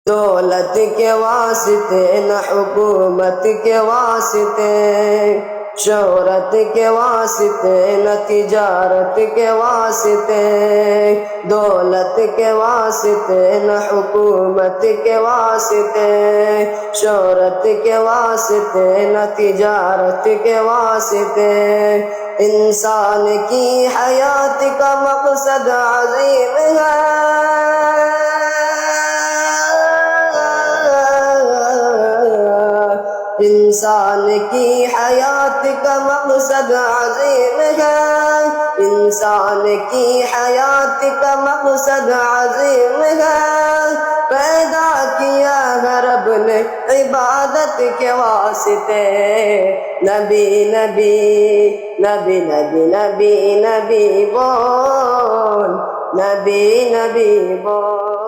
दौलत के वास्ते न हुकूमत के वास्ते, शोहरत के वास्ते न तिजारत के वास्ते, दौलत के वास्ते न हुकूमत के वास्ते, शोहरत के वास्ते न तिजारत के वास्ते, इंसान की हयात का मकसद अज़ीम है। इंसान की हयात का मकसद अज़ीम है, इंसान की हयात का मकसद अज़ीम है। पैदा किया है रब ने इबादत के वास्ते, नबी नबी नबी नबी नबी नबी बोल, नबी नबी बोल।